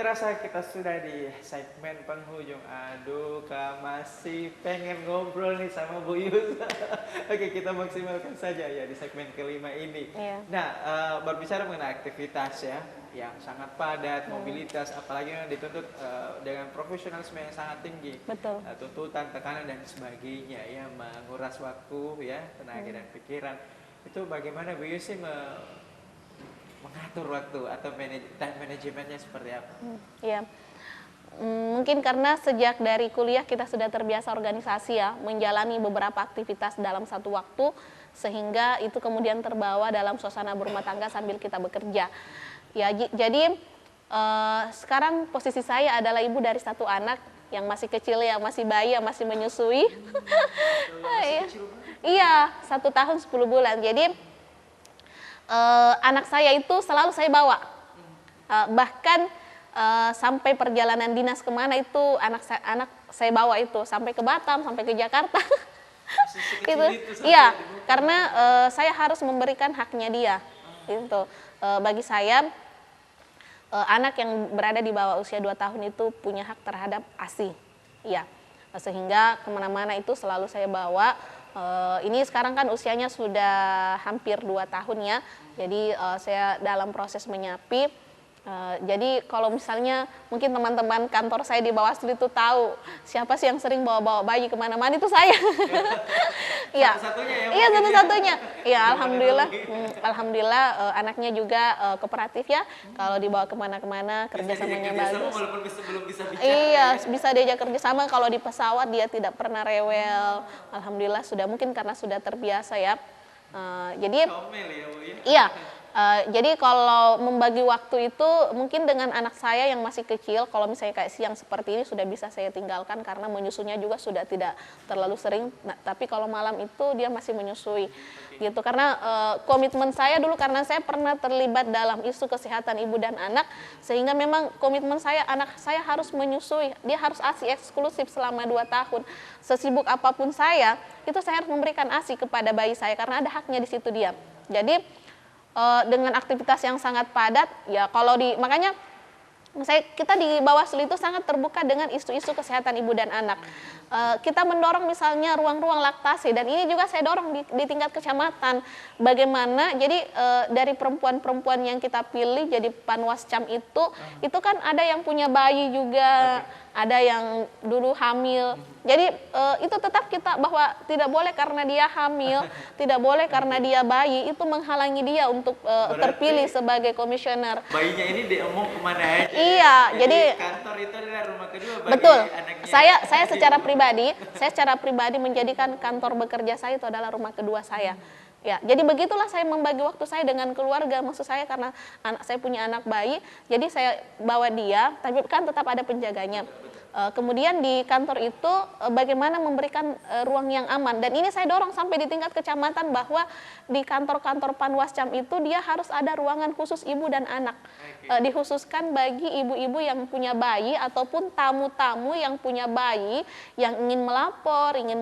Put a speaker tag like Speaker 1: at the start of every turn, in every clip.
Speaker 1: kerasa kita sudah di segmen penghujung. Aduh, Kak masih pengen ngobrol nih sama Bu Yus. Oke, kita maksimalkan saja ya di segmen kelima ini.
Speaker 2: Iya.
Speaker 1: Nah, berbicara mengenai aktivitas ya, yang sangat padat, mobilitas, apalagi yang dituntut dengan profesionalisme yang sangat tinggi.
Speaker 2: Betul.
Speaker 1: Tuntutan, tekanan dan sebagainya ya, menguras waktu ya, tenaga dan pikiran. Itu bagaimana Bu Yus sih mengatur waktu atau time manajemennya seperti apa?
Speaker 2: Iya. Mungkin karena sejak dari kuliah kita sudah terbiasa organisasi ya, menjalani beberapa aktivitas dalam satu waktu, sehingga itu kemudian terbawa dalam suasana berumah tangga sambil kita bekerja. Ya, jadi sekarang posisi saya adalah ibu dari satu anak yang masih kecil, yang masih bayi, yang masih menyusui. Iya, 1 tahun 10 bulan. Jadi anak saya itu selalu saya bawa, bahkan sampai perjalanan dinas kemana itu anak saya bawa itu, sampai ke Batam, sampai ke Jakarta. Gitu. Iya, karena saya harus memberikan haknya dia. Itu bagi saya anak yang berada di bawah usia 2 tahun itu punya hak terhadap ASI. Iya, sehingga kemana-mana itu selalu saya bawa. Ini sekarang kan usianya sudah hampir 2 tahun ya, jadi saya dalam proses menyapi. Jadi kalau misalnya mungkin teman-teman kantor saya di Bawaslu itu tahu siapa sih yang sering bawa-bawa bayi kemana-mana, itu saya. Iya, iya satu-satunya. Iya, alhamdulillah anaknya juga kooperatif ya. Kalau dibawa kemana-kemana kerjasamanya bagus.
Speaker 1: Walaupun belum bisa bicara.
Speaker 2: Iya, bisa diajak kerjasama. Kalau di pesawat dia tidak pernah rewel. Alhamdulillah sudah, mungkin karena sudah terbiasa ya. Jadi
Speaker 1: Comel ya, Bu, ya?
Speaker 2: iya. Jadi kalau membagi waktu itu mungkin dengan anak saya yang masih kecil, kalau misalnya kayak siang seperti ini sudah bisa saya tinggalkan karena menyusunya juga sudah tidak terlalu sering. Nah, tapi kalau malam itu dia masih menyusui, gitu. Karena komitmen saya dulu, karena saya pernah terlibat dalam isu kesehatan ibu dan anak, sehingga memang komitmen saya, anak saya harus menyusui, dia harus ASI eksklusif selama 2 tahun. Sesibuk apapun saya, itu saya harus memberikan ASI kepada bayi saya karena ada haknya di situ dia. Jadi dengan aktivitas yang sangat padat ya, makanya kita di Bawaslu itu sangat terbuka dengan isu-isu kesehatan ibu dan anak. Kita mendorong misalnya ruang-ruang laktasi, dan ini juga saya dorong di tingkat kecamatan. Bagaimana jadi dari perempuan-perempuan yang kita pilih jadi panwascam itu kan ada yang punya bayi juga, ada yang dulu hamil. Jadi itu tetap kita bahwa tidak boleh karena dia hamil, tidak boleh karena dia bayi itu menghalangi dia untuk terpilih sebagai komisioner.
Speaker 1: Bayinya ini mau kemana aja?
Speaker 2: Iya, jadi
Speaker 1: kantor itu adalah rumah kedua bagi
Speaker 2: betul.
Speaker 1: anaknya.
Speaker 2: Saya secara pribadi menjadikan kantor bekerja saya itu adalah rumah kedua saya. Ya, jadi begitulah saya membagi waktu saya dengan keluarga. Maksud saya karena saya punya anak bayi, jadi saya bawa dia, tapi kan tetap ada penjaganya. Kemudian di kantor itu bagaimana memberikan ruang yang aman, dan ini saya dorong sampai di tingkat kecamatan bahwa di kantor-kantor panwascam itu dia harus ada ruangan khusus ibu dan anak, dikhususkan bagi ibu-ibu yang punya bayi ataupun tamu-tamu yang punya bayi yang ingin melapor, ingin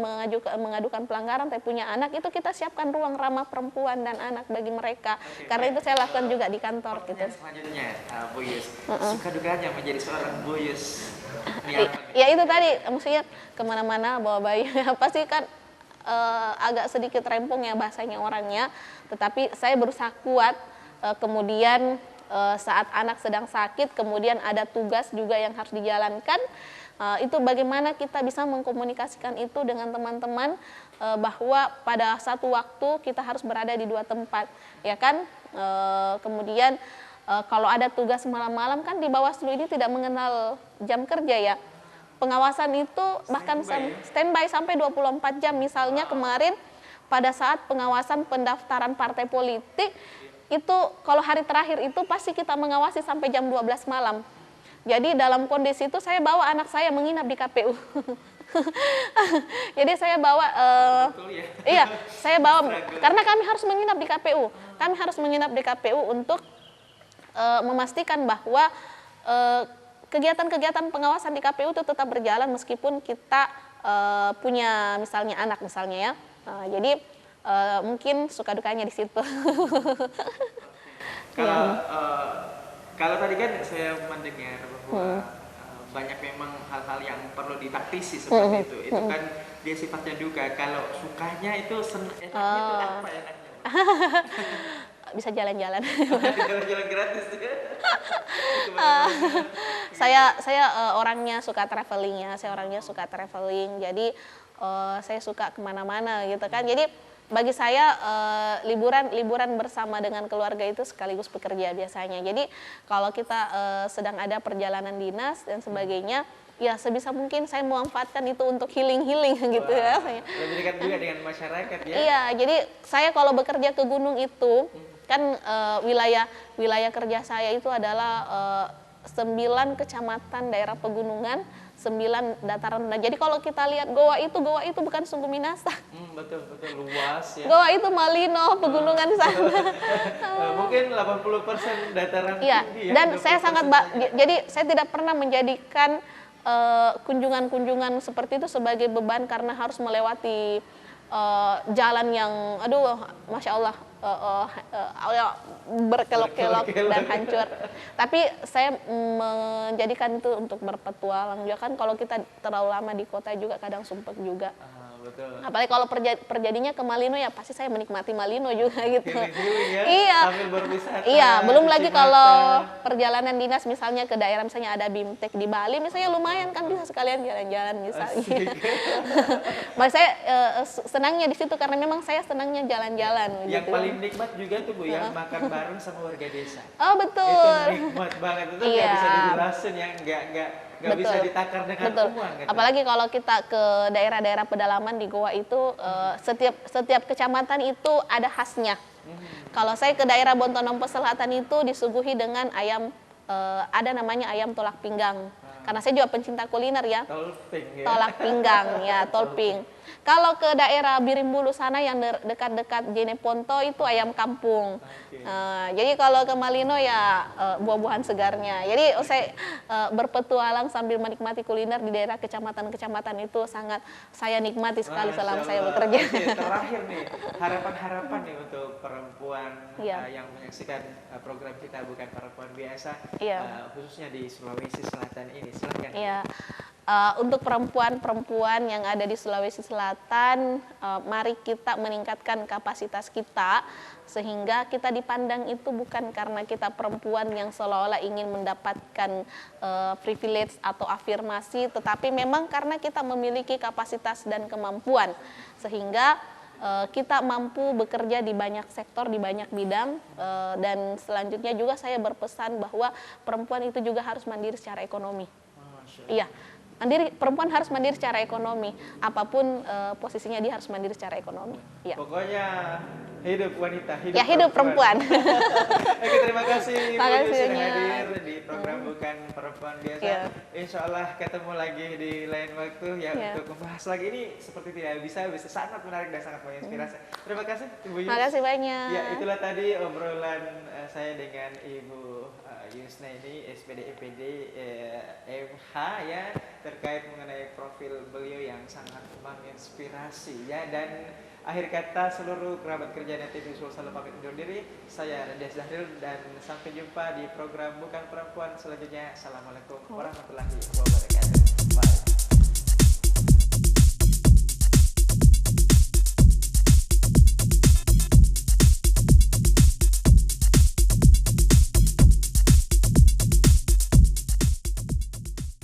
Speaker 2: mengadukan pelanggaran tapi punya anak, itu kita siapkan ruang ramah perempuan dan anak bagi mereka. Karena itu saya lakukan juga di kantor gitu.
Speaker 1: Selanjutnya Bu Yus, suka dukanya menjadi seorang Bu Yus.
Speaker 2: Ya itu tadi, maksudnya kemana-mana bawa bayi, pasti kan agak sedikit rempong ya bahasanya orangnya, tetapi saya berusaha kuat. Kemudian saat anak sedang sakit, kemudian ada tugas juga yang harus dijalankan, itu bagaimana kita bisa mengkomunikasikan itu dengan teman-teman, bahwa pada satu waktu kita harus berada di 2 tempat, ya kan. Kemudian kalau ada tugas malam-malam kan di Bawaslu ini tidak mengenal jam kerja ya. Pengawasan itu bahkan standby sampai 24 jam. Misalnya kemarin pada saat pengawasan pendaftaran partai politik, itu kalau hari terakhir itu pasti kita mengawasi sampai jam 12 malam. Jadi dalam kondisi itu saya bawa anak saya menginap di KPU. Jadi saya bawa, iya saya bawa, karena kami harus menginap di KPU. Kami harus menginap di KPU untuk memastikan bahwa kegiatan-kegiatan pengawasan di KPU itu tetap berjalan meskipun kita punya misalnya anak misalnya ya. Jadi mungkin suka dukanya di situ.
Speaker 1: Kalau Kalau tadi kan saya mendengar bahwa banyak memang hal-hal yang perlu ditaktisi seperti itu kan dia sifatnya duga. Kalau sukanya itu enaknya itu apa enaknya?
Speaker 2: Bisa jalan-jalan.
Speaker 1: Jalan-jalan gratis ya.
Speaker 2: Saya orangnya suka traveling ya, saya orangnya suka traveling. Jadi saya suka kemana-mana gitu kan. Jadi bagi saya liburan bersama dengan keluarga itu sekaligus bekerja biasanya. Jadi kalau kita sedang ada perjalanan dinas dan sebagainya, ya sebisa mungkin saya memanfaatkan itu untuk healing gitu ya.
Speaker 1: Lebih dekat juga dengan masyarakat ya.
Speaker 2: Iya, jadi saya kalau bekerja ke gunung itu kan wilayah kerja saya itu adalah 9 kecamatan daerah pegunungan, 9 dataran rendah. Jadi kalau kita lihat goa itu bukan Sungguh Minasa.
Speaker 1: Betul luas ya.
Speaker 2: Goa itu Malino, pegunungan sana.
Speaker 1: Mungkin 80% dataran
Speaker 2: Iya,
Speaker 1: tinggi ya.
Speaker 2: dan saya jadi saya tidak pernah menjadikan kunjungan-kunjungan seperti itu sebagai beban karena harus melewati jalan yang masya Allah berkelok-kelok dan hancur. Tapi saya menjadikan itu untuk berpetualang juga kan, kalau kita terlalu lama di kota juga kadang sumpek juga.
Speaker 1: Betul.
Speaker 2: Apalagi kalau perjadinya ke Malino ya pasti saya menikmati Malino juga gitu.
Speaker 1: Ya,
Speaker 2: iya.
Speaker 1: Sambil berwisata.
Speaker 2: Iya, belum lagi
Speaker 1: mata.
Speaker 2: kalau perjalanan dinas misalnya ke daerah misalnya ada BIMTEK di Bali misalnya lumayan kan bisa sekalian jalan-jalan misalnya. Mas saya senangnya di situ karena memang saya senangnya jalan-jalan.
Speaker 1: Yang
Speaker 2: gitu.
Speaker 1: paling nikmat juga tuh Bu ya makan bareng sama warga desa.
Speaker 2: Oh betul.
Speaker 1: Itu nikmat banget itu nggak bisa dijelasin ya nggak bisa ditakar dengan uang. Gitu.
Speaker 2: Apalagi kalau kita ke daerah-daerah pedalaman di Goa itu setiap kecamatan itu ada khasnya. Kalau saya ke daerah Bontonompo Selatan itu disuguhi dengan ayam ada namanya ayam tolak pinggang. Karena saya juga pencinta kuliner ya. Tolak pinggang ya, tolping. Kalau ke daerah Birimbulu sana yang dekat-dekat Jeneponto itu ayam kampung. Jadi kalau ke Malino ya buah-buahan segarnya. Jadi saya berpetualang sambil menikmati kuliner di daerah kecamatan-kecamatan itu sangat saya nikmati sekali selama saya bekerja.
Speaker 1: Terakhir nih, harapan-harapan nih untuk perempuan yang menyaksikan program kita Bukan Perempuan Biasa, khususnya di Sulawesi Selatan ini. Silakan.
Speaker 2: Iya. Untuk perempuan-perempuan yang ada di Sulawesi Selatan, mari kita meningkatkan kapasitas kita sehingga kita dipandang itu bukan karena kita perempuan yang seolah-olah ingin mendapatkan privilege atau afirmasi, tetapi memang karena kita memiliki kapasitas dan kemampuan sehingga kita mampu bekerja di banyak sektor, di banyak bidang, dan selanjutnya juga saya berpesan bahwa perempuan itu juga harus mandiri secara ekonomi. Iya. Perempuan harus mandiri secara ekonomi, apapun posisinya dia harus mandiri secara ekonomi. Ya.
Speaker 1: Pokoknya hidup wanita,
Speaker 2: hidup perempuan.
Speaker 1: Oke, terima kasih Bu sudah
Speaker 2: ya.
Speaker 1: hadir di program Bukan Perempuan Biasa. Insya Allah ketemu lagi di lain waktu untuk membahas lagi ini seperti tidak bisa sangat menarik dan sangat menginspirasi. Terima kasih Ibu Yus.
Speaker 2: Terima kasih banyak.
Speaker 1: Ya, itulah tadi obrolan saya dengan Ibu Yusna ini SPD EPD MH ya, terkait mengenai profil beliau yang sangat menginspirasi ya. Dan akhir kata seluruh kerabat kerja TV Visual selalu pamit undur diri. Saya Radias Zahril dan sampai jumpa di program Bukan Perempuan selanjutnya. Assalamualaikum warahmatullahi wabarakatuh.